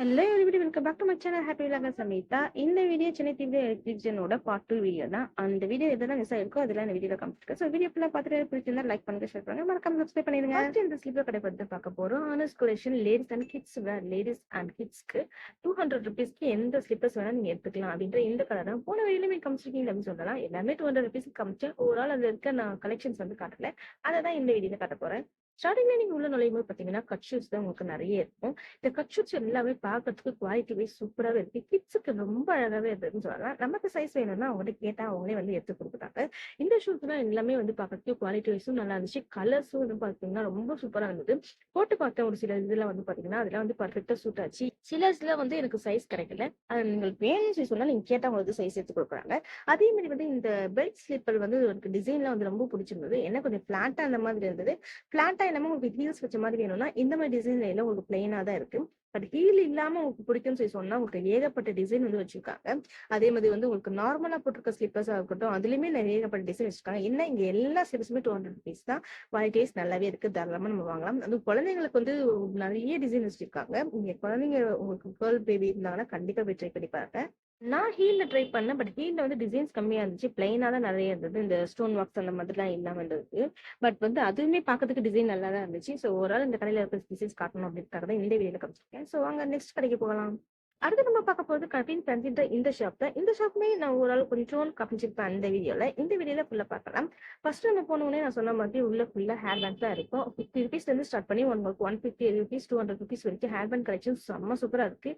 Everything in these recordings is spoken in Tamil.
Hello everybody welcome back to my channel happy விலாக சமீதா. இந்த வீடியோ சென்னை தீவிர எலக்ட்ரிஷனோட பார்ட் 2 வீடியோ தான். அந்த வீடியோ எதெல்லாம் மிஸ் ஆயிருக்கோ அதெல்லாம் இந்த வீடியோல காமிச்சிருக்கேன். ஸோ வீடியோ ஃபுல்லாக பார்த்துட்டு பிடிச்சிருந்தா லைக் பண்ணுங்க, ஷேர் பண்ணுங்க, மறக்காம சப்ஸ்கிரைப் பண்ணிடுங்க. ஃபர்ஸ்ட் இந்த ஸ்லிப்பர் கடை பற்றி பார்க்க போறோம். ஆனஸ் collection ladies and kids wear. Ladies and கிட்ஸ்க்கு 200 rupeesக்கு எந்த ஸ்லிப்பர்ஸ் வேணா நீங்க எடுத்துக்கலாம் அப்படின்ற இந்த கடை தான். போன வீடியோலுமே காமிச்சிருக்கீங்க அப்படின்னு சொல்லலாம். எல்லாமே 200 rupeesக்கு காமிச்சேன். ஓவரால் அதுல இருக்க நான் கலெக்ஷன்ஸ் வந்து காட்டல. அதை தான் இந்த வீடியோல காட்ட போறேன். ஸ்டார்டிங்ல நீங்க உள்ள நுழையும் போது பாத்தீங்கன்னா கட் ஷூஸ் தான் உங்களுக்கு நிறைய இருக்கும். இந்த கட் ஷூஸ் எல்லாமே பார்க்கறதுக்கு குவாலிட்டி வைஸ் சூப்பராகவே இருக்கு. கிட்ஸுக்கு ரொம்ப அழகாவே இருக்குன்னு சொல்லலாம். நமக்கு சைஸ் வேணும்னா அவங்ககிட்ட கேட்டா அவங்களே வந்து எடுத்து கொடுக்குறாங்க. இந்த ஷூஸ் தான் எல்லாமே வந்து பார்க்கறதுக்கு குவாலிட்டி வைஸும் நல்லா இருந்துச்சு. கலர்ஸும் வந்து பாத்தீங்கன்னா ரொம்ப சூப்பரா இருந்தது. போட்டு பார்த்தேன் ஒரு சில இதெல்லாம் வந்து பாத்தீங்கன்னா அதெல்லாம் வந்து பர்ஃபெக்டா சூட் ஆச்சு. சில இதுல வந்து எனக்கு சைஸ் கிடைக்கல. அது உங்களுக்கு வேணும்னு சொல்லி சொன்னா நீங்க கேட்டா உங்களுக்கு சைஸ் எடுத்து கொடுக்குறாங்க. அதே மாதிரி வந்து இந்த பெல்ட் ஸ்லிப்பர் வந்து எனக்கு டிசைன்லாம் வந்து ரொம்ப பிடிச்சிருந்தது. என்ன கொஞ்சம் பிளாட்டா அந்த மாதிரி இருந்தது. பிளாட்டா இல்லாம உங்களுக்கு ஹீல்ஸ் வச்ச மாதிரி வேணும்னா இந்த மாதிரி டிசைன்ல எல்லாம் உங்களுக்கு பிளைனா தான் இருக்கு. பட் ஹீல் இல்லாம உங்களுக்கு பிடிக்கும்னு சொல்லி சொன்னா உங்களுக்கு ஏகப்பட்ட டிசைன் வந்து வச்சிருக்காங்க. அதே மாதிரி வந்து உங்களுக்கு நார்மலா போட்டிருக்க ஸ்லிப்பர்ஸா இருக்கட்டும், அதுலயுமே நிறைய ஏகப்பட்ட டிசைன் வச்சிருக்காங்க. என்ன இங்க எல்லா ஸ்லிப்பர்ஸுமே 200 rupees தான். குவாலிட்டிஸ் நல்லாவே இருக்கு, தாராளமா நம்ம வாங்கலாம். அதுவும் குழந்தைங்களுக்கு வந்து நிறைய டிசைன் வச்சிருக்காங்க. நீங்க குழந்தைங்க உங்களுக்கு கேர்ள் பேபி இருந்தாங்கன்னா கண்டிப்பா போய் ட்ரை பண்ணி பாருங்க. நான் ஹீல்ல ட்ரை பண்ணேன். பட் ஹீல்ல வந்து டிசைன்ஸ் கம்மியா இருந்துச்சு. பிளைனா தான் நிறைய இருந்தது. இந்த ஸ்டோன் ஒர்க்ஸ் அந்த மாதிரிலாம் இல்லாம இருந்தது. பட் வந்து அதுவுமே பார்க்கறதுக்கு டிசைன் நல்லா தான் இருந்துச்சு. ஸோ ஓவரால் இந்த கடையில இருக்க டிசைன்ஸ் காட்டணும் அப்படின்றத தான் இந்த வீடியோல காமிச்சிருக்கேன். ஸோ வாங்க நெக்ஸ்ட் கடைக்கு போகலாம். அடுத்து நம்ம பார்க்க போறது கவின் ஃபேன்சின்ற இந்த ஷாப் தான். இந்த ஷாப்மே நான் ஓரளவு கொஞ்சம் காமிச்சிருப்பேன் அந்த வீடியோல. இந்த வீடியோல ஃபுல்லா பார்க்கலாம். ஃபர்ஸ்ட் நம்ம போனோடனே நான் சொன்ன மாதிரி உள்ள ஃபுல்லா ஹேர் பேண்ட் தான் இருக்கும். 50 rupees இருந்து ஸ்டார்ட் பண்ணி உங்களுக்கு 150 rupees 200 rupees வரைக்கும் ஹேர் பேண்ட் கலெக்ஷன் செம்ம சூப்பரா இருக்கு.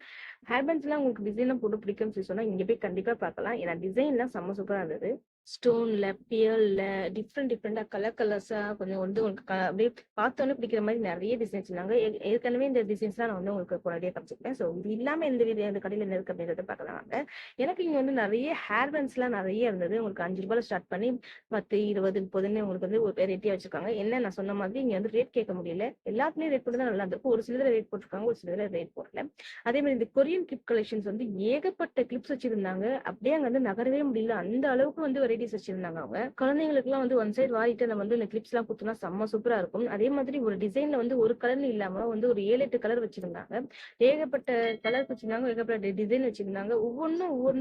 ஹேர் பேண்ட்ஸ் எல்லாம் உங்களுக்கு டிசைன்லாம் போட்டு பிடிக்கும்னு சொல்லி சொன்னா இங்க போய் கண்டிப்பா பார்க்கலாம். ஏன்னா டிசைன்லாம் செம்ம சூப்பரா இருந்தது. ஸ்டோன்ல, பியர்ல டிஃப்ரெண்டா கலர்ஸா கொஞ்சம் வந்து உங்களுக்கு அப்படியே பார்த்தோன்னே பிடிக்கிற மாதிரி நிறைய டிசைன்ஸ் இருந்தாங்க. ஏற்கனவே இந்த டிசைன்ஸ்லாம் நான் வந்து உங்களுக்கு முன்னாடியே காமிச்சிருப்பேன். ஸோ இது இல்லாம இந்த கடையில என்ன இருக்கு அப்படின்றத பார்க்கலாம் வாங்க. எனக்கு இங்க வந்து நிறைய ஹேர் பேண்ட்ஸ்லாம் நிறைய இருந்தது. உங்களுக்கு 5 ரூபாயில ஸ்டார்ட் பண்ணி 10, 20, 30ன்னு உங்களுக்கு வந்து ஒரு வெரைட்டியா வச்சிருக்காங்க. என்ன நான் சொன்ன மாதிரி இங்க வந்து ரேட் கேட்க முடியல. எல்லாத்துலயும் ரேட் போட்டு தான் நல்லா இருந்திருக்கும். ஒரு சிலதுல ரேட் போட்டிருக்காங்க, ஒரு சிலதுல ரேட் போடல. அதே மாதிரி இந்த கொரியன் கிளிப் கலெக்ஷன்ஸ் வந்து ஏகப்பட்ட கிளிப்ஸ் வச்சிருந்தாங்க. அப்படியே அங்க வந்து நகரவே முடியல. அந்த அளவுக்கு வந்து வெரைட்டிஸ் வச்சிருந்தாங்க அவங்க. குழந்தைங்களுக்கு எல்லாம் வந்து ஒன் சைடு வாரிட்டு நம்ம வந்து இந்த கிளிப்ஸ் எல்லாம் குத்துனா செம்ம சூப்பரா இருக்கும். அதே மாதிரி ஒரு டிசைன்ல வந்து ஒரு கலர்ல இல்லாம வந்து ஒரு 7, 8 கலர் வச்சிருந்தாங்க. ஏகப்பட்ட கலர் வச்சிருந்தாங்க, ஏகப்பட்ட டிசைன் வச்சிருந்தாங்க. ஒவ்வொன்றும் ஒவ்வொரு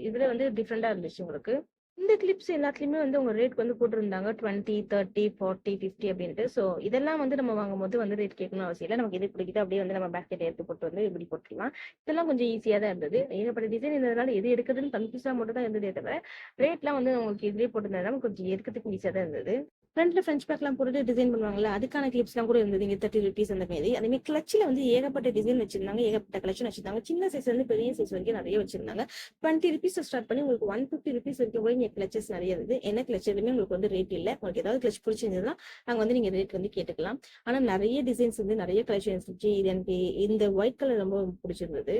இதுல வந்து டிஃப்ரெண்டா இருந்துச்சு உங்களுக்கு. இந்த கிளிப்ஸ் எல்லாத்துலயுமே வந்து உங்க ரேட் வந்து போட்டிருந்தாங்க 20, 30, 40, 50 அப்படின்ட்டு. ஸோ இதெல்லாம் வந்து நம்ம வாங்கும்போது வந்து ரேட் கேட்கணும் அவசியம் இல்லை. நமக்கு எது பிடிக்குதோ அப்படியே வந்து நம்ம பேஸ்கெட் எடுத்து போட்டு வந்து இப்படி போட்டுக்கலாம். இதெல்லாம் கொஞ்சம் ஈஸியா தான் இருந்தது. ஏகப்பட்ட டிசைன் இருந்ததுனால எது எடுக்கிறதுன்னு கன்ஃபியூஸா மட்டும் தான் இருந்ததே தவிர ரேட்லாம் வந்து உங்களுக்கு இதுலயே போட்டிருந்ததுனால கொஞ்சம் எடுக்கிறதுக்கு ஈஸியா தான் இருந்தது. ஃப்ரண்ட்ல ஃப்ரெஞ்ச் பேக்லாம் போட்டுட்டு டிசைன் பண்ணுவாங்கல்ல, அதுக்கான கிளிப்ஸ்லாம் கூட இருந்தது. இங்க 30 rupees அந்த மாதிரி. அதே மாதிரி கிளச்சில் வந்து ஏகப்பட்ட டிசைன் வச்சிருந்தாங்க, ஏகப்பட்ட கலெக்ஷன் வச்சிருந்தாங்க. சின்ன சைஸ்ல இருந்து பெரிய சைஸ் வரைக்கும் நிறைய வச்சிருந்தாங்க. 20 rupees ஸ்டார்ட் பண்ணி உங்களுக்கு 150 rupees வரைக்கும் கூட இங்க கிளச்சஸ் நிறைய இருக்குது. என்ன கிளச்சிலுமே உங்களுக்கு வந்து ரேட் இல்லை. உங்களுக்கு ஏதாவது கிளச் பிடிச்சிருந்ததுன்னா அங்க வந்து நீங்க ரேட் வந்து கேட்டுக்கலாம். ஆனா நிறைய டிசைன்ஸ் வந்து நிறைய கலெக்ஷன்ஸ் இருந்துச்சு. இது எனக்கு இந்த ஒயிட் கலர் ரொம்ப பிடிச்சிருந்தது.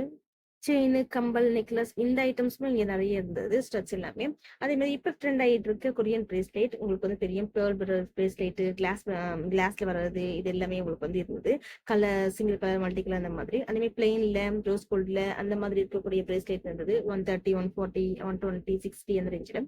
செயின், கம்பல், நெக்லஸ் இந்த ஐட்டம்ஸுமே இங்க நிறைய இருந்தது. ஸ்டட்ஸ் எல்லாமே. அதே மாதிரி இப்ப ட்ரெண்ட் ஆகிட்டு இருக்க கொரியன் பிரேஸ்லெட் உங்களுக்கு வந்து தெரியும். பேர்ல் பிரேஸ்லெட், கிளாஸ்ல வர்றது இது எல்லாமே உங்களுக்கு வந்து இருந்தது. Colour, single colour, multi colour அந்த மாதிரி. அதே மாதிரி பிளெயின்ல, ரோஸ் கோல்ட்ல அந்த மாதிரி இருக்கக்கூடிய பிரேஸ்லெட் இருந்தது. 130, 140, 120, 60 அந்த ரேஞ்சில்.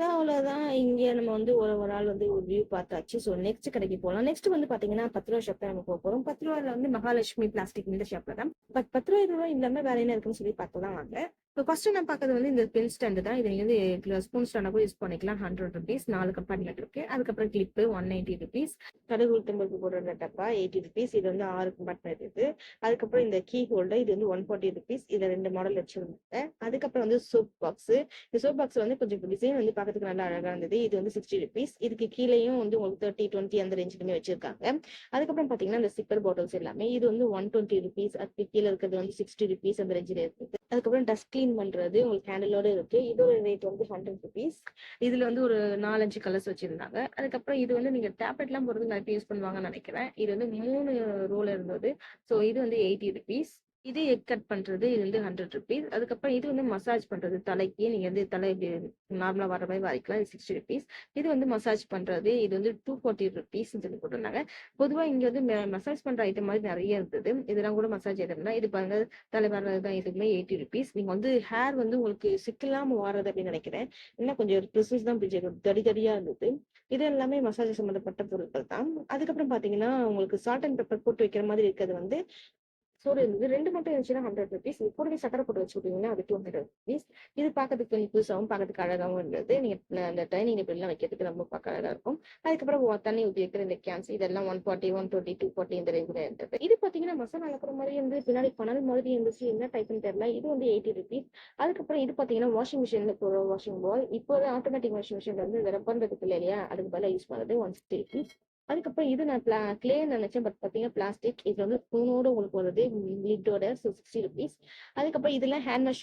அவ்வளவுதான். இங்க நம்ம வந்து ஒரு ஆள் வந்து ஒரு வியூ பார்த்தாச்சு. ஸோ நெக்ஸ்ட் கடைக்கு போகலாம். நெக்ஸ்ட் வந்து பாத்தீங்கன்னா 10 ரூபா ஷாப் தான் நம்ம போக போறோம். 10 ரூபாயில வந்து மகாலட்சுமி பிளாஸ்டிக் இந்த ஷாப்ல தான். பட் 10 ரூபாய் இல்லாம வேற என்ன இருக்குன்னு சொல்லி பார்க்கலாம் வாங்க. இப்போ ஃபர்ஸ்ட் நான் பார்க்கறது வந்து இந்த பென் ஸ்டாண்டு தான். இது நீங்க வந்து ஸ்பூன் ஸ்டாண்டா கூட யூஸ் பண்ணிக்கலாம். 100 rupees 4 கம்பார்ட்மெண்ட் இருக்கு. அதுக்கப்புறம் கிளிப்பு 190 rupees. கடுகு உளுத்தம்பருப்பு போடுற டப்பா 80 rupees. இது வந்து 6 கம்பார்ட்மெண்ட் இருக்கு. அதுக்கப்புறம் இந்த கீ ஹோல்டர் இது வந்து 140 rupees. இதுல 2 மாடல் வச்சிருந்தாங்க. அதுக்கப்புறம் வந்து சோப் பாக்ஸ். இந்த சோப் பாக்ஸ் வந்து கொஞ்சம் டிசைன் வந்து பார்க்கறதுக்கு நல்லா அழகா இருந்தது. இது வந்து 60 rupees. இதுக்கு கீழேயும் வந்து உங்களுக்கு 30, 20 அந்த ரேஞ்சுக்குமே வச்சிருக்காங்க. அதுக்கப்புறம் பாத்தீங்கன்னா இந்த சிப்பர் பாட்டில்ஸ் எல்லாமே இது வந்து 120 rupees. அதுக்கு கீழே இருக்கிறது வந்து 60 rupees அந்த ரேஞ்சில் இருக்குது. அதுக்கப்புறம் டஸ்ட் கிளீன் பண்றது உங்களுக்கு ஹேண்டிலோட இருக்கு. இதோட ரேட் வந்து 100 rupees. இதுல வந்து ஒரு 4-5 கலர்ஸ் வச்சிருந்தாங்க. அதுக்கப்புறம் இது வந்து நீங்க டேப்லெட் எல்லாம் போறது நிறைய யூஸ் பண்ணுவாங்கன்னு நினைக்கிறேன். இது வந்து 3 ரோல் இருந்தது. ஸோ இது வந்து 80 rupees. இது எக் கட் பண்றது இது வந்து 100 rupees. அதுக்கப்புறம் இது வந்து மசாஜ் பண்றது தலைக்கு நீங்க வந்து தலை நார்மலா வர மாதிரி வரைக்கலாம். இது 60 rupees. இது வந்து மசாஜ் பண்றது இது வந்து 240 rupees சொல்லி போட்டிருந்தாங்க. பொதுவா இங்க வந்து மசாஜ் பண்ற ஐட்டம் மாதிரி நிறைய இருந்தது. இதெல்லாம் கூட மசாஜ் ஐட்டம் தான். இது பாருங்க தலை வர்றதுதான். இதுக்குமே 80 rupees. நீங்க வந்து ஹேர் வந்து உங்களுக்கு சிக்கலாம வாரது அப்படின்னு நினைக்கிறேன். இன்னும் கொஞ்சம் ட்ரெஸ்ஸஸ் தான் தடியா இருந்தது. இது எல்லாமே மசாஜ் சம்பந்தப்பட்ட பொருட்கள் தான். அதுக்கப்புறம் பாத்தீங்கன்னா உங்களுக்கு சால்ட் அண்ட் பெப்பர் போட்டு வைக்கிற மாதிரி இருக்கிறது வந்து சோறு இருந்தது. 2 மட்டும் இருந்துச்சுன்னா 100 ருபீஸ். இது கூடவே சக்கரை போட்டு வச்சு விட்டீங்கன்னா அது 200 ருபீஸ். இது பார்க்கறதுக்கு கொஞ்சம் புதுசாவும் பார்க்கறதுக்கு அழகாவும் இருந்தது. நீங்க அந்த டைனிங் டேபிள் எல்லாம் வைக்கிறதுக்கு ரொம்ப பார்க்க அழகா இருக்கும். அதுக்கப்புறம் தண்ணி ஊற்றி வைக்கிற இந்த கேன்ஸ் இதெல்லாம் 140, 120, 240 இந்த ரேஞ்சில் இருந்தது. இது பார்த்தீங்கன்னா மசாலா அளக்குற மாதிரி இருந்து பின்னாடி பனல் மாதிரி இருந்துச்சு. என்ன டைப்னு தெரியல. இது வந்து 80 ருபீஸ். அதுக்கப்புறம் இது பார்த்தீங்கன்னா வாஷிங் மிஷின்ல போகிற வாஷிங் பால். இப்போ ஆட்டோமேட்டிக் வாஷிங் மிஷின்ல வந்து இதை பண்றதுக்கு இல்லை இல்லையா, அதுக்கு பதிலாக யூஸ் பண்ணுறது 160 ருபீஸ். அதுக்கப்புறம் இது நான் கிளே நினைச்சேன், பட் பார்த்தீங்கன்னா பிளாஸ்டிக். இது வந்து ஸ்பூனோட உங்களுக்கு வருது லிட்டோட. 60 ருபீஸ். அதுக்கப்புறம் இதெல்லாம் ஹேண்ட் வாஷ்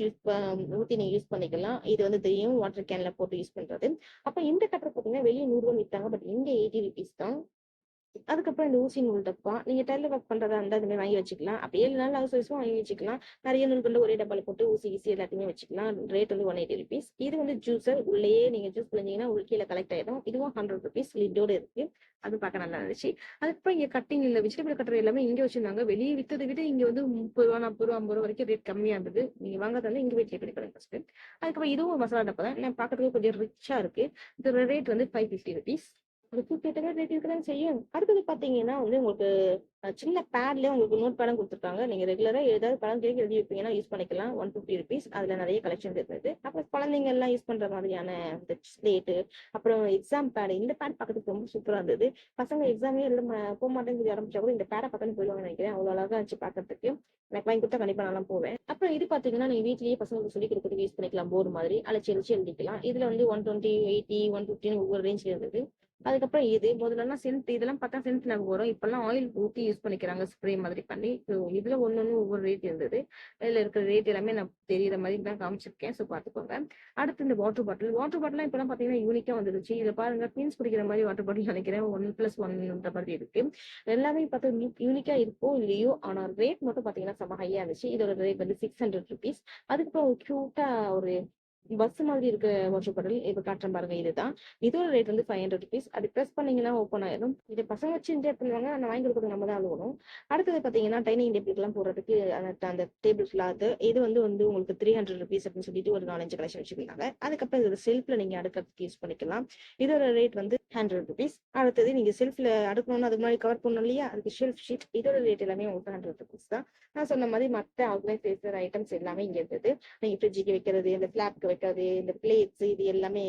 ஊற்றி நீங்க யூஸ் பண்ணிக்கலாம். இது வந்து தெரியும் வாட்டர் கேன்ல போட்டு யூஸ் பண்றது. அப்ப இந்த கட்டர் பார்த்தீங்கன்னா வெளியே 100 வித்தாங்க, பட் இங்க 80 ருபீஸ் தான். அதுக்கப்புறம் இந்த ஊசி நூல் டப்பா. நீங்க டைலர் ஒர்க் பண்றதா இருந்தா இந்த மாதிரி வாங்கி வச்சுக்கலாம். அப்ப 7 நாள் ஹவுஸ் ஒய்ஃபும் வாங்கி வச்சுக்கலாம். நிறைய நூல் கொண்டு ஒரே டப்பால போட்டு ஊசி ஈசி எல்லாத்தையுமே வச்சுக்கலாம். ரேட் வந்து 180 ருபீஸ். இது வந்து ஜூஸர். உள்ளேயே நீங்க ஜூஸ் பிழிஞ்சீங்கன்னா கீழே கலெக்ட் ஆயிடும். இதுவும் 100 ருபீஸ். லிட்டோட இருக்கு. அது பார்க்க நல்லா இருந்துச்சு. அதுக்கப்புறம் இங்க கட்டிங் இல்ல வெஜிடபிள் கட்டர் எல்லாமே இங்க வச்சிருந்தாங்க. வெளியே வித்ததை விட இங்க வந்து 30 ரூபா 40 ரூபா 50 ரூபா வரைக்கும் ரேட் கம்மியா இருந்தது. நீங்க வாங்காதால இங்க போய் ட்ரை பண்ணி பாருங்க ஃபர்ஸ்ட். அதுக்கப்புறம் இதுவும் மசாலா டப்பா தான். நான் பார்க்கறதுக்கு கொஞ்சம் ரிச்சா இருக்கு. இதோட ரேட் வந்து 550 ருபீஸ். அதுக்கு கேட்டவே ரேட் இருக்கதான் செய்யும். அடுத்தது பாத்தீங்கன்னா வந்து உங்களுக்கு சின்ன பேட்ல உங்களுக்கு நோட் பேடும் கொடுத்துருக்காங்க. நீங்க ரெகுலரா ஏதாவது படம் கேட்க எழுதி வைப்பீங்கன்னா யூஸ் பண்ணிக்கலாம். 150 ருபீஸ். அதுல நிறைய கலெக்ஷன் இருந்தது. அப்புறம் குழந்தைங்க எல்லாம் யூஸ் பண்ற மாதிரியான இந்த ஸ்லேட்டு, அப்புறம் எக்ஸாம் பேடு. இந்த பேட் பார்க்கறதுக்கு ரொம்ப சூப்பரா இருந்தது. பசங்க எக்ஸாமே எழுத போக மாட்டேங்குது ஆரம்பிச்சா கூட இந்த பேடை பார்க்கணும் போயிடுவாங்க நினைக்கிறேன். அவ்வளவு அழகா இருந்துச்சு பார்க்கறதுக்கு. எனக்கு வாங்கி கொடுத்தா கண்டிப்பா நான் போவேன். அப்புறம் இது பாத்தீங்கன்னா நீங்க வீட்லயே பசங்களுக்கு சொல்லி கொடுக்கறதுக்கு யூஸ் பண்ணிக்கலாம். போர்டு மாதிரி அழைச்சி எழுதிக்கலாம். இதுல வந்து 120, 80, 150 ஒவ்வொரு ரேஞ்ச்ல இருந்தது. அதுக்கப்புறம் இது முதல்லலாம் சென்ட் இதெல்லாம் பார்த்தா சென்ட் நாங்க வரும். இப்பெல்லாம் ஆயில் ஊத்தி யூஸ் பண்ணிக்கிறாங்க, ஸ்ப்ரே மாதிரி பண்ணி. ஸோ இதுல ஒண்ணு ஒவ்வொரு ரேட் இருந்தது. இதுல இருக்கிற ரேட் எல்லாமே நான் தெரியுற மாதிரி தான் காமிச்சிருக்கேன். ஸோ பாத்துக்கோங்க. அடுத்து இந்த வாட்டர் பாட்டில் இப்பெல்லாம் பாத்தீங்கன்னா யூனிக்கா வந்துருச்சு. இதை பாருங்க, ட்வின்ஸ் குடிக்கிற மாதிரி வாட்டர் பாட்டில் நினைக்கிறேன். 1+1 மாதிரி இருக்கு. எல்லாமே பார்த்தா யூனிக்கா இருக்கோ இல்லையோ, ஆனா ரேட் மட்டும் பாத்தீங்கன்னா செம ஹையா இருந்துச்சு. இதோட ரேட் வந்து 600 ருபீஸ். அதுக்கப்புறம் கியூட்டா ஒரு பஸ் மாதிரி இருக்க வாட்டர் பாட்டில் இப்ப காட்டுறேன் பாருங்க. இதுதான். இதோட ரேட் வந்து 500 ருபீஸ். அது ப்ரெஸ் பண்ணீங்கன்னா ஓப்பன் ஆயிடும். இது பசங்க வச்சு என்ஜாய் பண்ணுவாங்க. நான் வாங்கி கொடுக்குறது நம்ம தான் அழுகணும். அடுத்தது பாத்தீங்கன்னா டைனிங் டேபிள் எல்லாம் போடுறதுக்கு அந்த டேபிள் கிளாத். இது வந்து உங்களுக்கு 300 ருபீஸ் அப்படின்னு சொல்லிட்டு ஒரு 4-5 கலெக்ஷன் வச்சிருந்தாங்க. அதுக்கப்புறம் இதோட செல்ஃப்ல நீங்க அடுக்கிறதுக்கு யூஸ் பண்ணிக்கலாம். இதோட ரேட் வந்து 100 ருபீஸ். அடுத்தது நீங்க செல்ஃப்ல அடுக்கணும்னு அதுக்கு முன்னாடி கவர் பண்ணணும் இல்லையா, அதுக்கு ஷெல்ஃப் ஷீட். இதோட ரேட் எல்லாமே உங்களுக்கு 100 ருபீஸ் தான். நான் சொன்ன மாதிரி மற்ற ஆர்கனைசேஷன் ஐட்டம்ஸ் எல்லாமே இங்க இருந்தது. நீங்க ஃப்ரிட்ஜுக்கு வைக்கிறது, இந்த பிளாட்க்கு வைக்கிறது, இந்த பிளேட்ஸ், இது எல்லாமே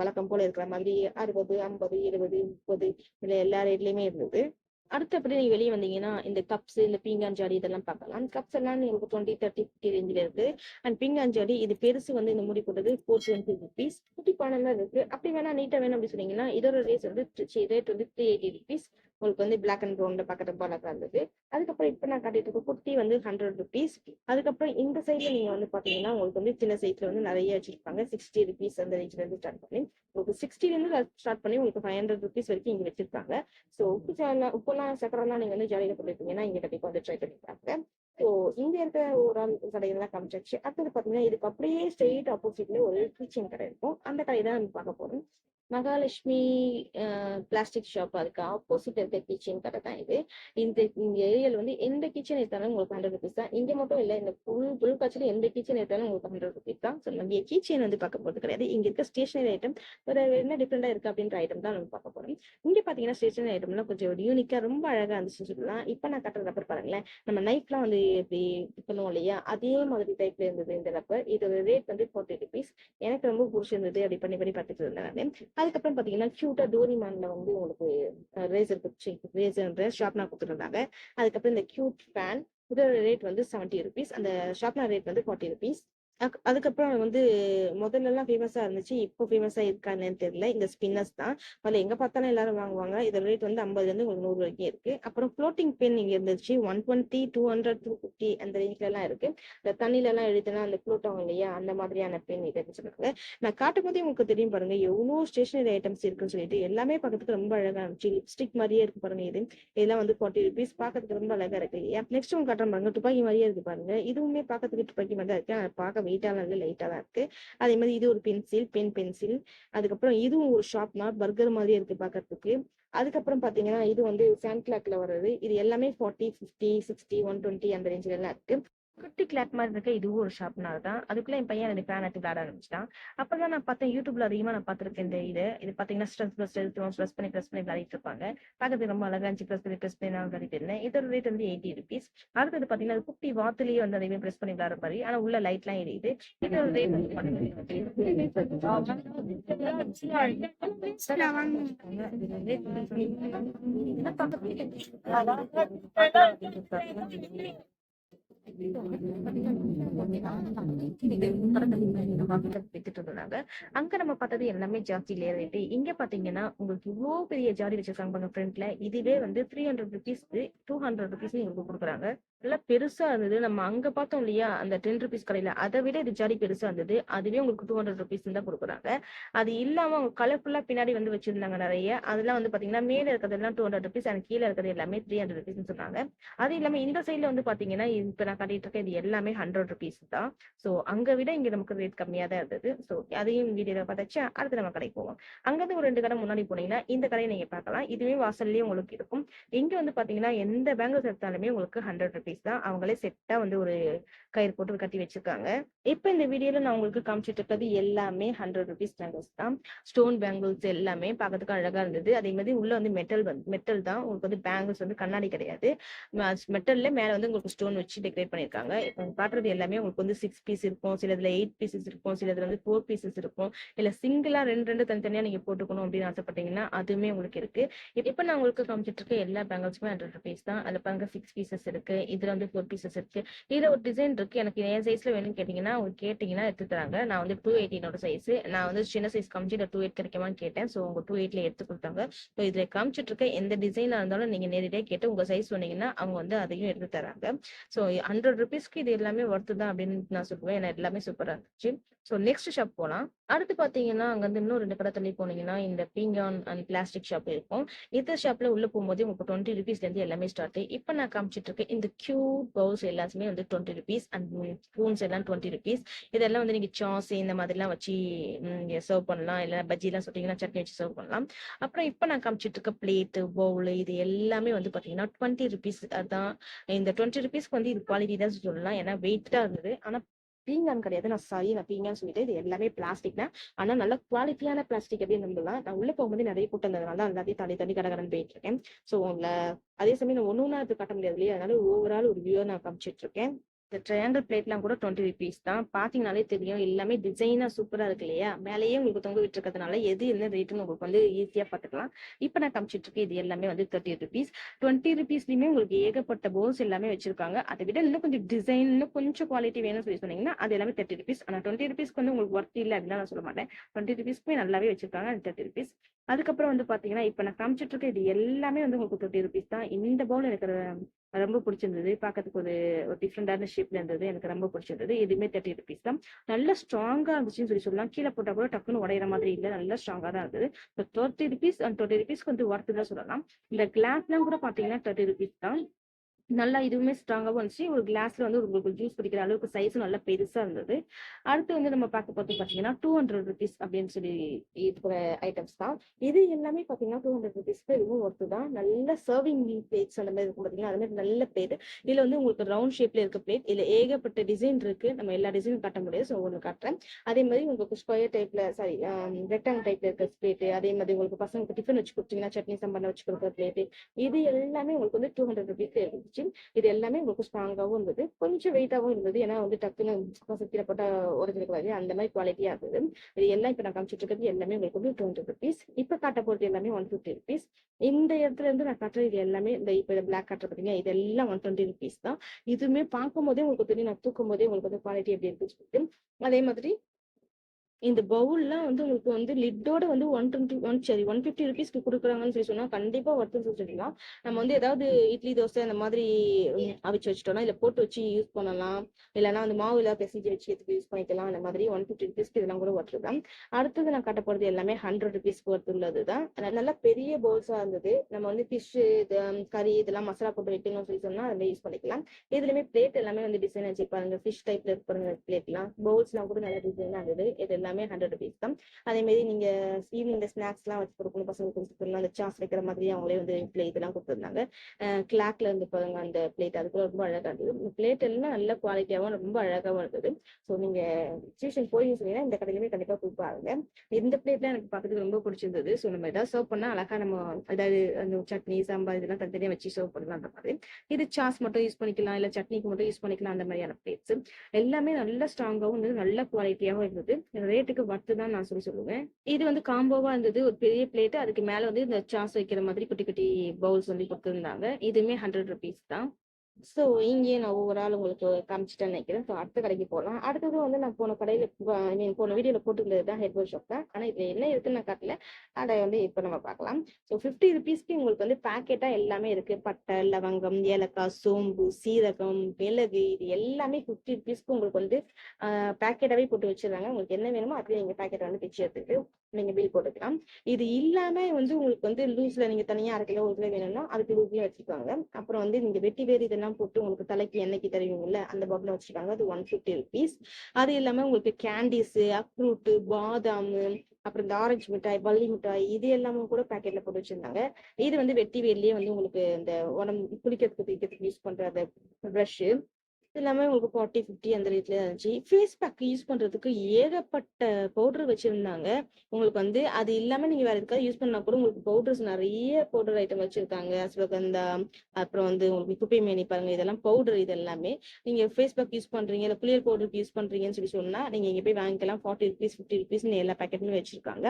வழக்கம் போல இருக்கிற மாதிரி 60, 50, 20, 30 இதுல எல்லா ரேட்லயுமே இருந்தது. அடுத்தபடி நீங்க வெளியே வந்தீங்கன்னா இந்த கப்ஸ், இந்த பீங்கான் ஜாடி இதெல்லாம் பார்க்கலாம். கப்ஸ் எல்லாம் உங்களுக்கு 20, 30, 50 ரேஞ்சில இருக்கு. அண்ட் பீங்கான் ஜாடி இது பெருசு வந்து இந்த முடி போட்டது 420 ருபீஸ். குட்டி பானம் தான் இருக்கு. அப்படி வேணா நீட்டா வேணும் அப்படி சொன்னீங்கன்னா இதோட ரேட் வந்து 380 ருபீஸ். உங்களுக்கு வந்து பிளாக் அண்ட் ப்ரௌன்ல பாக்கிறது போல இருந்தது. அதுக்கப்புறம் இப்ப நான் காட்டிட்டு இருக்க குட்டி வந்து 100 ருபீஸ். அதுக்கப்புறம் இந்த சைட்ல நீங்க வந்து பாத்தீங்கன்னா உங்களுக்கு வந்து சின்ன சைட்ல வந்து நிறைய வச்சிருப்பாங்க. 60 ருபீஸ் அந்த ரேஞ்ச்ல இருந்து ஸ்டார்ட் பண்ணி உங்களுக்கு 60ல இருந்து ஸ்டார்ட் பண்ணி உங்களுக்கு 500 ருபீஸ் வரைக்கும் இங்க வச்சிருக்காங்க. ஸோ உப்பெல்லாம் சக்கரெல்லாம் நீங்க வந்து ஜாலியில போட்டுருப்பீங்கன்னா இங்க கண்டிப்பா வந்து ட்ரை பண்ணி பாருங்க. ஸோ இங்க இருக்க ஒரு ஆள் கடையெல்லாம் காமிச்சாச்சு. அடுத்தது பாத்தீங்கன்னா இதுக்கு அப்படியே ஸ்ட்ரெயிட் ஆப்போசிட்ல ஒரு கிச்சன் கடை இருக்கும். அந்த கடை தான் நம்ம பார்க்க போறோம். மகாலட்சுமி பிளாஸ்டிக் ஷாப், அதுக்கு ஆப்போசிட் இருக்க கிச்சன் கடை தான் இது. இந்த ஏரியால வந்து எந்த கிச்சன் எடுத்தாலும் உங்களுக்கு 100 ருபீஸ் தான். இங்க மட்டும் இல்ல, இந்த புல் காட்சியில எந்த கிச்சன் எடுத்தாலும் உங்களுக்கு 100 ருபீஸ் தான். ஸோ நம்ம கிச்சன் வந்து பார்க்க போறது கிடையாது. இங்க இருக்க ஸ்டேஷனரி ஐட்டம் வேற என்ன டிஃப்ரெண்டா இருக்கு அப்படின்ற ஐட்டம் தான் நம்ம பார்க்க போறோம். இங்க பாத்தீங்கன்னா ஸ்டேஷனரி ஐட்டம்லாம் கொஞ்சம் யூனிக்கா ரொம்ப அழகா இருந்துச்சுன்னு சொல்லலாம். இப்ப நான் கட்டுற ரப்பர் பாருங்களேன், நம்ம நைஃப்லாம் வந்து எப்படி பண்ணுவோம் இல்லையா, அதே மாதிரி டைப்ல இருந்தது இந்த ரப்பர். இதோட ரேட் வந்து 40 ருபீஸ். எனக்கு ரொம்ப பிடிச்சிருந்தது. அப்படி பண்ணி பார்த்துட்டு இருந்தேன் நான். அதுக்கப்புறம் பாத்தீங்கன்னா கியூட்டா டோரிமான்ல வந்து உங்களுக்கு ரேசர் ஷார்ப்னர் கொடுத்துருந்தாங்க. அதுக்கப்புறம் இந்த கியூட் ஃபேன். இதோட ரேட் வந்து 70 ருபீஸ். அந்த ஷார்ப்னர் ரேட் வந்து 40 ருபீஸ். அதுக்கப்புறம் வந்து முதல்ல எல்லாம் ஃபேமஸா இருந்துச்சு. இப்போ ஃபேமஸா இருக்கா என்னன்னு தெரியல. இந்த ஸ்பின்னர்ஸ் தான். அதுல எங்க பார்த்தாலும் எல்லாரும் வாங்குவாங்க. இதோட ரேட் வந்து 50ல இருந்து உங்களுக்கு 100 வரைக்கும் இருக்கு. அப்புறம் ஃப்ளோட்டிங் பென் இங்க இருந்துச்சு. 120, 200, 250 அந்த ரேஞ்ச்ல எல்லாம் இருக்கு. இந்த தண்ணில எல்லாம் எழுதினா அந்த ஃப்ளோட் ஆகும் இல்லையா, அந்த மாதிரியான பென் இது சொன்னாங்க. நான் காட்டும் போதே உங்களுக்கு தெரியும் பாருங்க எவ்வளவு ஸ்டேஷனரி ஐட்டம்ஸ் இருக்குன்னு சொல்லிட்டு. எல்லாமே பார்க்கறதுக்கு ரொம்ப அழகா இருந்துச்சு. லிப்ஸ்டிக் மாதிரியே இருக்கு பாருங்க. இதெல்லாம் வந்து 40 ருபீஸ். பார்க்கறதுக்கு ரொம்ப அழகா இருக்கு இல்லையா. நெக்ஸ்ட் உங்களுக்கு காட்டுறேன் பாருங்க, துப்பாக்கி மாதிரியே இருக்கு பாருங்க. இதுவுமே பார்க்கறதுக்கு துப்பாக்கி மாதிரி தான் இருக்கு. பார்க்க வெயிட்டான லைட்டா தான் இருக்கு. அதே மாதிரி இது ஒரு பென்சில். அதுக்கப்புறம் இதுவும் ஒரு ஷார்ப்னர் பர்கர் மாதிரியே இருக்கு பாக்கிறதுக்கு. அதுக்கப்புறம் பாத்தீங்கன்னா இது வந்து சாண்ட் கிளாக்ல வர்றது. இது எல்லாமே 40, 50, 60, 120 அந்த ரேஞ்சில எல்லாம் இருக்கு. குட்டி கிளாப் மாதிரி இருக்க இதுவும் ஒரு ஷாப்னால தான். அதுக்குள்ள என் பையன் 2 ஃபேன் எடுத்து விளையாட ஆரம்பிச்சுட்டான். அப்பதான் நான் பார்த்தேன் யூடியூப்ல அதிகமா நான் பார்த்திருக்கேன் இது பார்த்தீங்கன்னா ப்ரெஸ் பண்ணி விளையாடிட்டு இருப்பாங்க. பார்க்கறதுக்கு ரொம்ப அழகா இருந்துச்சு. ப்ரெஸ் பண்ணி நான் விளையாடிட்டு இருந்தேன். இதோட ரேட் வந்து ₹80. அடுத்தது பார்த்தீங்கன்னா அது குட்டி வாத்துலயே வந்து அதையுமே ப்ரெஸ் பண்ணி விளையாடுற மாதிரி. ஆனா உள்ள லைட்லாம் எரியுது. இதோட ரேட் வந்து வித்துட்டு இருந்தாங்க. அங்க நம்ம பார்த்தது எல்லாமே ஜாஸ்தியிலே ரேட்டு. இங்க பாத்தீங்கன்னா உங்களுக்கு இவ்வளவு பெரிய ஜாடி வச்சிருக்காங்க பாருங்க ஃப்ரண்ட்ல. இதுவே வந்து ₹300க்கு ₹200 உங்களுக்கு கொடுக்குறாங்க. நல்லா பெருசா இருந்தது. நம்ம அங்க பார்த்தோம் இல்லையா அந்த ₹10 கடையில, அதை விட இது ஜாடி பெருசா இருந்தது. அதுவே உங்களுக்கு ₹200 தான் கொடுக்குறாங்க. அது இல்லாம அவங்க கலர்ஃபுல்லா பின்னாடி வந்து வச்சிருந்தாங்க நிறைய. அதெல்லாம் வந்து பாத்தீங்கன்னா மேல இருக்கிறதெல்லாம் ₹200 அண்ட் கீழே இருக்கிறது எல்லாமே ₹300 சொன்னாங்க. அது இல்லாம இந்த சைட்ல வந்து பாத்தீங்கன்னா இப்ப நான் காட்டிட்டு இருக்கேன் இது எல்லாமே ₹100 தான். சோ அங்க விட இங்க நமக்கு ரேட் கம்மியா தான் இருந்தது. சோ அதையும் வீடியோல பார்த்தாச்சு. அடுத்து நம்ம கடைக்கு போவோம். அங்கிருந்து ஒரு 2 கடை முன்னாடி போனீங்கன்னா இந்த கடையை நீங்க பார்க்கலாம். இதுவே வாசல்லயே உங்களுக்கு இருக்கும். இங்க வந்து பாத்தீங்கன்னா எந்த பேங்கிள்ஸ் எடுத்தாலுமே உங்களுக்கு ₹100 தான். அவங்களே செட்டா வந்து ஒரு கயிறு போட்டு கட்டி வச்சிருக்காங்க. இப்ப இந்த வீடியோல நான் உங்களுக்கு காமிச்சிட்டு இருக்கிறது எல்லாமே ₹100 பேங்கிள்ஸ் தான். ஸ்டோன் பேங்கிள்ஸ் எல்லாமே பார்க்கறதுக்கு அழகா இருந்தது. அதே மாதிரி உள்ள வந்து மெட்டல் தான். உங்களுக்கு வந்து பேங்கிள்ஸ் வந்து கண்ணாடி கிடையாது. மெட்டல்ல மேல வந்து உங்களுக்கு ஸ்டோன் வச்சு டெக்கரேட் பண்ணிருக்காங்க. இப்போ காட்டுறது எல்லாமே உங்களுக்கு வந்து 6 பீஸ் இருக்கும். சிலதுல 8 பீசஸ் இருக்கும். சிலதுல வந்து 4 பீசஸ் இருக்கும். இல்ல சிங்கிளா 2 தனித்தனியா நீங்க போட்டுக்கணும் அப்படின்னு ஆசைப்பட்டீங்கன்னா அதுவுமே உங்களுக்கு இருக்கு. இப்ப நான் உங்களுக்கு காமிச்சிட்டு இருக்க எல்லா பேங்கிள்ஸுமே ₹100 தான். அதுல பாருங்க 6 பீசஸ் இருக்கு. இதுல வந்து 4 பீசஸ் இருக்கு. இதுல ஒரு டிசைன் இருக்கு. எனக்கு என் சைஸ்ல வேணும்னு கேட்டீங்கன்னா உங்களுக்கு கேட்டீங்கன்னா எடுத்து தராங்க. நான் வந்து 218 சைஸ். நான் வந்து சின்ன சைஸ் காமிச்சு 28 கிடைக்குமான்னு கேட்டேன். சோ உங்க 28ல எடுத்து கொடுத்தாங்க. ஸோ இதுல காமிச்சிட்டு இருக்க எந்த டிசைனா இருந்தாலும் நீங்க நேரடியாக கேட்டு உங்க சைஸ் சொன்னீங்கன்னா அவங்க வந்து அதையும் எடுத்து தராங்க. ஸோ ₹100 இது எல்லாமே ஒர்த்து தான் அப்படின்னு நான் சொல்லுவேன். ஏன்னா எல்லாமே சூப்பரா இருந்துச்சு. ஸோ நெக்ஸ்ட் ஷாப் போலாம். அடுத்து பாத்தீங்கன்னா அங்க வந்து இன்னும் 2 கடை தள்ளி போனீங்கன்னா இந்த பீங்கான் அண்ட் பிளாஸ்டிக் ஷாப் இருக்கும். இந்த ஷாப்ல உள்ள போகும்போது உங்களுக்கு ₹20 இருந்து எல்லாமே ஸ்டார்ட். இப்ப நான் காமிச்சிட்டு இருக்கேன் இந்த கியூட் பவுல்ஸ் எல்லாமே வந்து ₹20 அண்ட் ஸ்பூன்ஸ் எல்லாம் ₹20. இதெல்லாம் வந்து நீங்க சாஸ் இந்த மாதிரி எல்லாம் வச்சு சர்வ் பண்ணலாம். இல்ல பஜ்ஜி எல்லாம் சுட்டீங்கன்னா சட்னி வச்சு சர்வ் பண்ணலாம். அப்புறம் இப்ப நான் காமிச்சிட்டு இருக்க பிளேட் பவுல் இது எல்லாமே வந்து பாத்தீங்கன்னா ₹20. அதான் இந்த ₹20 வந்து இது குவாலிட்டி தான் சொல்லலாம். ஏன்னா வெயிட்டா இருந்தது. ஆனா பீங்கான் கிடையாது. நான் பீங்கான்னு சொல்லிட்டு இது எல்லாமே பிளாஸ்டிக் தான். ஆனா நல்ல குவாலிட்டியான பிளாஸ்டிக் அப்படின்னு நம்பலாம். நான் உள்ள போகும்போது நிறைய கூட்டம் இருந்ததுனால எல்லாத்தையும் தள்ளி தள்ளி கடகடன்னு போயிட்டு இருக்கேன். சோ அதே சமயம் நான் ஒண்ணு அது காட்ட முடியாது இல்லையா? அதனால ஓவரால் ஒரு வியூ நான் காமிச்சிட்டு இருக்கேன். இந்த ட்ரையாங்கிள் பிளேட்லாம் கூட ₹20 தான். பாத்தீங்கன்னாலே தெரியும் எல்லாமே டிசைனா சூப்பரா இருக்கு இல்லையா? மேலேயே உங்களுக்கு தொங்க விட்டு இருக்கிறதுனால எது என்ன ரேட்டுன்னு உங்களுக்கு வந்து ஈஸியா பாத்துக்கலாம். இப்ப நான் காமிச்சிட்டு இருக்கேன் இது எல்லாமே வந்து ₹30. ₹20லயுமே உங்களுக்கு ஏகப்பட்ட போல்ஸ் எல்லாமே வச்சிருக்காங்க. அதை விட இன்னும் கொஞ்சம் டிசைன் இன்னும் கொஞ்சம் குவாலிட்டி வேணும்னு சொல்லி சொன்னீங்கன்னா அது எல்லாமே ₹30. ஆனா ₹20 வந்து உங்களுக்கு ஒர்த் இல்லை அப்படின்னு நான் சொல்ல மாட்டேன். ₹20 நல்லாவே வச்சிருக்காங்க. அது ₹30. அதுக்கப்புறம் வந்து பாத்தீங்கன்னா இப்ப நான் காமிச்சிட்டு இருக்க இது எல்லாமே வந்து உங்களுக்கு ₹30 தான். இந்த பவுல் எனக்கு ரொம்ப பிடிச்சிருந்தது. பாக்கிறதுக்கு ஒரு டிஃப்ரெண்டான ஷேப்ல இருந்தது. எனக்கு ரொம்ப பிடிச்சிருந்தது. இதுவுமே ₹30 தான். நல்ல ஸ்ட்ராங்கா இருந்துச்சுன்னு சொல்லலாம். கீழே போட்டா கூட டக்குன்னு உடையிற மாதிரி இல்ல. நல்ல ஸ்ட்ராங்கா தான் இருந்தது. ₹30 அண்ட் ₹20 வந்து ஒர்த்து தான் சொல்லலாம். இந்த கிளாஸ்லாம் கூட பாத்தீங்கன்னா ₹30 தான். நல்லா இதுவுமே ஸ்ட்ராங்காவும் இருந்துச்சு. ஒரு கிளாஸ்ல வந்து உங்களுக்கு ஜூஸ் குடிக்கிற அளவுக்கு சைஸும் நல்லா பெருசா இருந்தது. அடுத்து வந்து நம்ம பார்க்க போறது பாத்தீங்கன்னா ₹200 அப்படின்னு சொல்லி இருக்கிற ஐட்டம்ஸ் தான். இது எல்லாமே பாத்தீங்கன்னா ₹200 இதுவும் ஒர்த்து தான். நல்ல சர்விங் பிளேட்ஸ் அந்த மாதிரி இருக்கும் பாத்தீங்கன்னா அது மாதிரி நல்ல பிளேட். இதுல வந்து உங்களுக்கு ரவுண்ட் ஷேப்ல இருக்க பிளேட். இதுல ஏகப்பட்ட டிசைன் இருக்கு. நம்ம எல்லா டிசைனும் காட்ட முடியாது. ஸோ ஒன்று காட்டுறேன். அதே மாதிரி உங்களுக்கு ஸ்கொயர் டைப்ல சாரி ரெக்டாங் டைப்ல இருக்க பிளேட். அதே மாதிரி உங்களுக்கு பசங்களுக்கு டிஃபன் வச்சு கொடுத்தீங்கன்னா சட்னி சாம்பார் வச்சு கொடுக்குற பிளேட். இது எல்லாமே உங்களுக்கு வந்து ₹200 இருந்துச்சு. இது எல்லாமே உங்களுக்கு ஸ்ட்ராங்காவும் இருந்தது. கொஞ்சம் வெயிட்டாவும் இருந்தது. ஏன்னா வந்து டக்குன்னு கீழே போட்டா உடஞ்சிருக்காது. அந்த மாதிரி குவாலிட்டியா இருந்தது. இது எல்லாம் இப்ப நான் காமிச்சிட்டு இருக்கிறது எல்லாமே உங்களுக்கு வந்து ₹200. இப்ப காட்ட போறது எல்லாமே ₹150. இந்த இடத்துல இருந்து நான் காட்டுறது இது எல்லாமே இந்த இப்ப பிளாக் காட்டுற பாத்தீங்கன்னா இதெல்லாம் ₹120 தான். இதுவுமே பார்க்கும் போதே உங்களுக்கு தெரியும். நான் தூக்கும் போதே உங்களுக்கு வந்து குவாலிட்டி எப்படி இருக்குன்னு சொல்லிட்டு. அதே மாதிரி இந்த பவுல்லாம் வந்து உங்களுக்கு வந்து லிட்டோட வந்து ₹150 குடுக்குறாங்கன்னு சொல்லி சொன்னா கண்டிப்பா ஒர்த்துன்னு சொல்லலாம். நம்ம வந்து ஏதாவது இட்லி தோசை அந்த மாதிரி அவிச்சு வச்சுட்டோம்னா இதுல போட்டு வச்சு யூஸ் பண்ணலாம். இல்லைன்னா அந்த மாவு எல்லாம் பிசைஞ்சு வச்சு எடுத்து யூஸ் பண்ணிக்கலாம். அந்த மாதிரி ₹150 இதெல்லாம் கூட ஒர்த்து தான். அடுத்தது நான் காட்ட போறது எல்லாமே ₹100 ஒர்த்து உள்ளதுதான். நல்லா பெரிய பவுல்ஸா இருந்தது. நம்ம வந்து ஃபிஷ் இது கறி இதெல்லாம் மசாலா போட்டு வைக்கணும்னு சொல்லி சொன்னா அதுல யூஸ் பண்ணிக்கலாம். இதுலயுமே பிளேட் எல்லாமே வந்து டிசைன் வச்சு பாருங்க. ஃபிஷ் டைப்ல இருக்க பிளேட்லாம் பவுல்ஸ் எல்லாம் கூட நல்ல டிசைனா இருந்தது. இது எல்லாமே 100 rupees தான். அதே மாதிரி நீங்க ஈவினிங் இந்த ஸ்நாக்ஸ்லாம் வச்சு கொடுக்கணும் பசங்களுக்கு கொடுத்துருக்கலாம். அந்த சாஸ் வைக்கிற மாதிரி அவங்களே வந்து பிளேட் எல்லாம் கொடுத்துருந்தாங்க. கிளாக்ல இருந்து பாருங்க அந்த பிளேட், அது கூட ரொம்ப அழகா இருந்தது. இந்த பிளேட் எல்லாம் நல்ல குவாலிட்டியாகவும் ரொம்ப அழகாவும் இருந்தது. ஸோ நீங்க டியூஷன் போய் சொன்னீங்கன்னா இந்த கடையிலுமே கண்டிப்பா போய் பாருங்க. இந்த பிளேட்லாம் எனக்கு பார்க்கறதுக்கு ரொம்ப பிடிச்சிருந்தது. ஸோ நம்ம ஏதாவது சர்வ் பண்ணா அழகா நம்ம ஏதாவது அந்த சட்னி சாம்பார் இதெல்லாம் தனித்தனியா வச்சு சர்வ் பண்ணலாம் அந்த மாதிரி. இது சாஸ் மட்டும் யூஸ் பண்ணிக்கலாம், இல்ல சட்னிக்கு மட்டும் யூஸ் பண்ணிக்கலாம், அந்த மாதிரியான பிளேட்ஸ் எல்லாமே நல்ல ஸ்ட்ராங்காகவும் இருந்தது, நல்ல குவாலிட்டியாகவும் இருந்தது. ரேட்டுக்கு வர்த்து தான் நான் சொல்லுவேன். இது வந்து காம்போவா இருந்தது. ஒரு பெரிய பிளேட், அதுக்கு மேல வந்து இந்த சாஸ் வைக்கிற மாதிரி குட்டி குட்டி பவுல்ஸ் வந்து கொடுத்துருந்தாங்க. இதுவுமே 100 rupees தான். ஸோ இங்கேயே நான் ஓவரால் உங்களுக்கு காமிச்சிட்டேன்னு நினைக்கிறேன். ஸோ அடுத்த கடைக்கு போகலாம். அடுத்தது வந்து நான் போன கடையில் ஐ மீன் போன வீடியோவில் போட்டுருந்தது தான் ஹெட் வாஷ் ஷாப் தான். ஆனால் இதில் என்ன இருக்குன்னு நான் காட்டல, அதை வந்து இப்போ நம்ம பார்க்கலாம். ஸோ 50 rupeesக்கு உங்களுக்கு வந்து பேக்கெட்டாக எல்லாமே இருக்குது. பட்டை, லவங்கம், ஏலக்காய், சோம்பு, சீரகம், மிளகு, இது எல்லாமே 50 rupeesக்கு உங்களுக்கு வந்து பேக்கெட்டாகவே போட்டு வச்சிருக்காங்க. உங்களுக்கு என்ன வேணுமோ அதுலேயே நீங்கள் பேக்கெட்டை வந்து பிச்சு எடுத்துட்டு நீங்க பில் போட்டுக்கலாம். இது இல்லாம வந்து உங்களுக்கு வந்து லூஸ்ல நீங்க தனியா 1/2 கிலோ 1 கிலோ வேணும்னா அதுக்கு லூஸ்லயே வச்சுக்காங்க. அப்புறம் வந்து நீங்க வெட்டி வேறு இதெல்லாம் போட்டு உங்களுக்கு தலைக்கு எண்ணெய்க்கு தருவீங்கல்ல, அந்த பாட்டில் வச்சுக்காங்க. அது 150 rupees. அது இல்லாம உங்களுக்கு கேண்டீஸ், அக்ரூட், பாதாம், அப்புறம் இந்த ஆரஞ்சு மிட்டாய், பல்லி மிட்டாய், இது எல்லாமே கூட பேக்கெட்ல போட்டு வச்சிருந்தாங்க. இது வந்து வெட்டி வேர்லயே வந்து உங்களுக்கு இந்த உடம்பு குளிக்கிறதுக்கு பிடிக்கிறதுக்கு யூஸ் பண்ற அந்த ப்ரஷ் எல்லாமே உங்களுக்கு 40, 50 அந்த ரேட்ல இருந்துச்சு. ஃபேஸ் பேக் யூஸ் பண்றதுக்கு ஏகப்பட்ட பவுடர் வச்சிருந்தாங்க. உங்களுக்கு வந்து அது இல்லாம நீங்க வேற எதுக்காவது யூஸ் பண்ணா கூட உங்களுக்கு பவுடர்ஸ் நிறைய பவுடர் ஐட்டம் வச்சிருக்காங்க. அஸ்வகந்தா, அப்புறம் வந்து உங்களுக்கு குப்பை மேனி பாருங்க, இதெல்லாம் பவுடர். இது எல்லாமே நீங்க ஃபேஸ் பேக் யூஸ் பண்றீங்க, இல்ல குளியல் பவுடருக்கு யூஸ் பண்றீங்கன்னு சொன்னா நீங்க இங்க போய் வாங்கிக்கலாம். 40 rupees, 50 rupees எல்லா பேக்கெட்டுமே வச்சிருக்காங்க.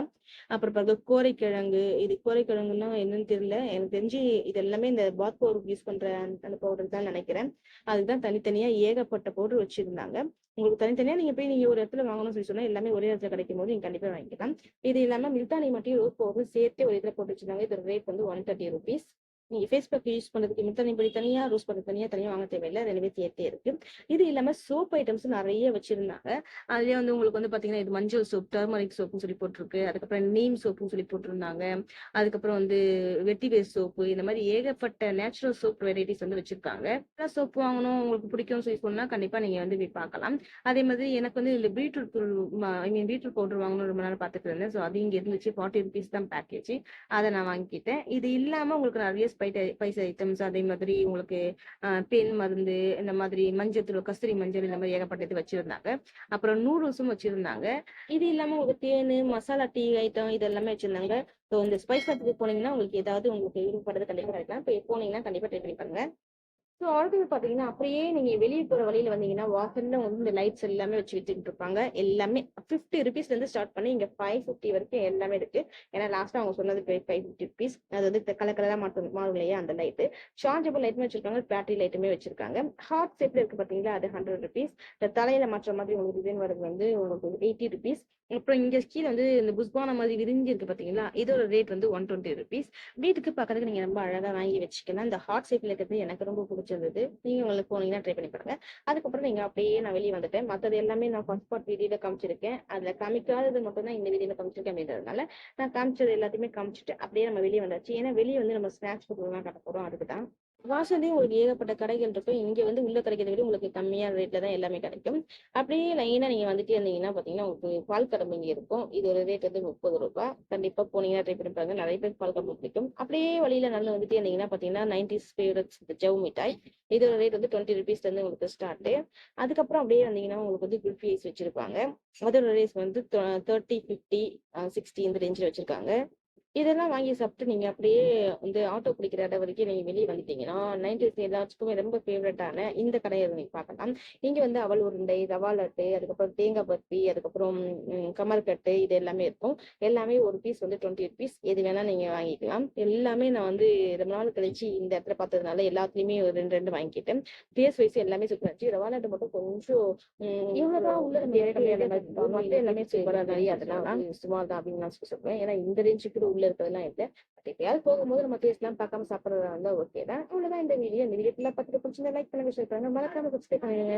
அப்புறம் பாருங்க கோரைக்கிழங்கு. இது கோரைக்கிழங்குன்னா என்னன்னு தெரியல, எனக்கு தெரிஞ்சு இது எல்லாமே இந்த பாத் பவுடருக்கு யூஸ் பண்ற அந்த பவுடர் தான் நினைக்கிறேன். அதுதான் தனித்தனியா ஏகப்பட்ட பவுடர் வச்சிருந்தாங்க. உங்களுக்கு தனித்தனியா நீங்க ஒரு இடத்துல வாங்கணும்னு சொன்னா எல்லாமே ஒரே இடத்துல கிடைக்கும் போது நீங்க கண்டிப்பா வாங்கிக்கலாம். இது இல்லாம மில்தானி மட்டும் ரோஸ் பவுடர் சேர்த்து ஒரு இதுல போட்டு வச்சிருந்தாங்க. இதோட ரேட் வந்து 130 rupees. நீங்க ஃபேஸ் பேக் யூஸ் பண்றதுக்கு மில்தானி பொடி தனியா, ரோஸ் பவுடர் தனியா வாங்க தேவையில்லை. ரெண்டுமே சேர்த்தே இருக்கு. இது இல்லாம சோப் ஐட்டம்ஸ் நிறைய வச்சிருந்தாங்க. அதுலயே வந்து உங்களுக்கு வந்து பாத்தீங்கன்னா இது மஞ்சள் சோப், டர்மரிக் சோப்னு சொல்லி போட்டிருக்கு. அதுக்கப்புறம் நீம் சோப்புன்னு சொல்லி போட்டிருந்தாங்க. அதுக்கப்புறம் வந்து வெட்டி வேர் சோப்பு, இந்த மாதிரி ஏகப்பட்ட நேச்சுரல் சோப் வெரைட்டிஸ் வந்து வச்சிருக்காங்க. சோப்பு வாங்கணும் உங்களுக்கு பிடிக்கும்னு சொல்லி சொன்னா கண்டிப்பா நீங்க வந்து போய் பார்க்கலாம். அதே மாதிரி எனக்கு வந்து இந்த பீட்ரூட் பீட்ரூட் பவுடர் வாங்கணும் ரொம்ப நாள் பார்த்துட்டு இருந்தேன். ஸோ அது இங்க இருந்துச்சு. 40 rupees தான் பேக்கேஜ். அதை நான் வாங்கிக்கிட்டேன். இது இல்லாம உங்களுக்கு நிறைய ஸ்பைஸ் ஐட்டம்ஸ், அதே மாதிரி உங்களுக்கு பெண் மருந்து, இந்த மாதிரி மஞ்சள், கஸ்தூரி மஞ்சள், இந்த மாதிரி ஏகப்பட்டது வச்சிருந்தாங்க. அப்புறம் நூடுல்ஸும் வச்சிருந்தாங்க. இது இல்லாம உங்களுக்கு தேன், மசாலா டீ ஐட்டம் இது எல்லாமே வச்சிருந்தாங்க. ஸோ இந்த ஸ்பைஸ் ஷாப்புக்கு போனீங்கன்னா உங்களுக்கு ஏதாவது உங்களுக்கு விருப்பப்படுறது கண்டிப்பா கிடைக்கலாம். இப்போ போனீங்கன்னா கண்டிப்பா ட்ரை பண்ணி பாருங்க. ஸோ அடுத்தது பாத்தீங்கன்னா அப்படியே நீங்க வெளியே போற வழியில வந்தீங்கன்னா வாசல்ல வந்து இந்த லைட்ஸ் எல்லாமே வச்சு வித்துட்டு இருப்பாங்க. எல்லாமே 50 rupeesல இருந்து ஸ்டார்ட் பண்ணி இங்க 550 வரைக்கும் எல்லாமே இருக்கு. ஏன்னா லாஸ்டா அவங்க சொன்னது 550 rupees. அது வந்து கலர் கலரா மாறும் இல்லையா அந்த லைட். சார்ஜபிள் லைட்டுமே வச்சிருக்காங்க, பேட்டரி லைட்டுமே வச்சிருக்காங்க. ஹார்ட் ஷேப்ல இருக்கு பாத்தீங்களா, அது 100 rupees. இந்த தலையில மாற்ற மாதிரி உங்களுக்கு டிசைன் வரது வந்து உங்களுக்கு 80 rupees. அப்புறம் இங்க கீழே வந்து இந்த புஷ்பான மாதிரி விரிஞ்சு இருக்கு பாத்தீங்களா, இதோட ரேட் வந்து 120 rupees. வீட்டுக்கு பக்கத்துக்கு நீங்க ரொம்ப அழகா வாங்கி வச்சுக்கலாம். இந்த ஹார்ட் ஷேப்ல இருக்கிறது எனக்கு ரொம்ப பிடிச்சிருந்தது. நீங்க உங்களுக்கு போனீங்கன்னா ட்ரை பண்ணி பாருங்க. அதுக்கப்புறம் நீங்க அப்படியே நான் வெளியே வந்துட்டேன். மற்றது எல்லாமே நான் ஃபர்ஸ்ட் பார்ட் வீடியோல காமிச்சிருக்கேன். அதுல காமிக்காதது மட்டும் தான் இந்த வீடியோல காமிச்சிருக்கேன் அப்படின்றதுனால நான் காமிச்சது எல்லாத்தையுமே காமிச்சிட்டு அப்படியே நம்ம வெளியே வந்தாச்சு. ஏன்னா வெளியே வந்து நம்ம ஸ்நாக்ஸ் ஃபுட்லாம் கட்ட போறோம். அதுக்குதான் வாசல்லையும் உங்களுக்கு ஏகப்பட்ட கடைகள் இருக்கும். இங்க வந்து உள்ள கிடைக்கிறத விட உங்களுக்கு கம்மியான ரேட்ல தான் எல்லாமே கிடைக்கும். அப்படியே லைனா நீங்க வந்துட்டே இருந்தீங்கன்னா பாத்தீங்கன்னா உங்களுக்கு பால் கடம்பு இங்க இருக்கும். இதோட ரேட் வந்து 30 ரூபாய். கண்டிப்பா போனீங்கன்னா ட்ரை பண்ணி பாருங்க. நிறைய பேர் பால் கடம்பு பிடிக்கும். அப்படியே வழியில நடந்து வந்துட்டே இருந்தீங்கன்னா பாத்தீங்கன்னா 90s ஃபேவரட்ஸ் ஜவ் மிட்டாய். இதோட ரேட் வந்து 20 rupeesல இருந்து உங்களுக்கு ஸ்டார்ட். அதுக்கப்புறம் அப்படியே வந்தீங்கன்னா உங்களுக்கு வந்து குல்ஃபி ஐஸ் வச்சிருப்பாங்க. அதோட ரேட் வந்து 30, 50, 60 இந்த ரேஞ்சில் வச்சிருக்காங்க. இதெல்லாம் வாங்கி சாப்பிட்டு நீங்க அப்படியே வந்து ஆட்டோ பிடிக்கிற இடம் வரைக்கும் நீங்க வெளியே வந்துட்டீங்கன்னா 90s எல்லாத்துக்குமே ரொம்ப ஃபேவரட்டான இந்த கடையை நீங்க பார்க்கலாம். இங்க வந்து அவல் உருண்டை, ரவா லட்டு, அதுக்கப்புறம் தேங்காய் பர்ஃபி, அதுக்கப்புறம் கமர்கட்டு, இது எல்லாமே இருக்கும். எல்லாமே ஒரு பீஸ் வந்து 20 rupees. எது வேணா நீங்க வாங்கிக்கலாம். எல்லாமே நான் வந்து ரொம்ப நாள் கழிச்சு இந்த இடத்துல பார்த்ததுனால எல்லாத்துலயுமே ஒரு 2 வாங்கிக்கிட்டேன். டேஸ்ட் வைஸ் எல்லாமே சூப்பரா இருந்துச்சு. ரவா லட்டு மட்டும் கொஞ்சம் இவ்வளவுதான் உள்ள மத்த எல்லாமே சூப்பரா நிறைய அதெல்லாம் சுமார் தான் அப்படின்னு நான் சொல்லுவேன். ஏன்னா இந்த ரேஞ்சுக்கு கூட உள்ள இருக்கிறதுலாம் இல்ல. பட் எப்பயாவது போகும்போது நம்ம டேஸ்ட் எல்லாம் பார்க்காம சாப்பிடறதா இருந்தா ஓகே தான். அவ்வளவுதான் இந்த வீடியோ. இந்த வீடியோ ஃபுல்லா பார்த்துட்டு பிடிச்சிருந்தா லைக் பண்ணுங்க, ஷேர் பண்ணுங்க, மறக்காம சப்ஸ்கிரைப் பண்ணுங்க.